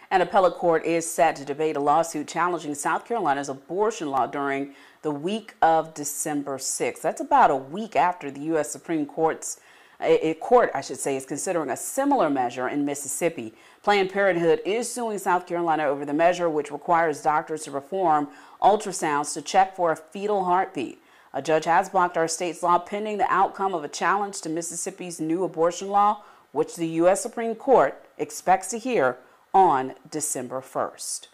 An appellate court is set to debate a lawsuit challenging South Carolina's abortion law during the week of December 6th. That's about a week after the U.S. Supreme Court, is considering a similar measure in Mississippi. Planned Parenthood is suing South Carolina over the measure, which requires doctors to perform ultrasounds to check for a fetal heartbeat. A judge has blocked our state's law pending the outcome of a challenge to Mississippi's new abortion law, which the U.S. Supreme Court expects to hear on December 1st.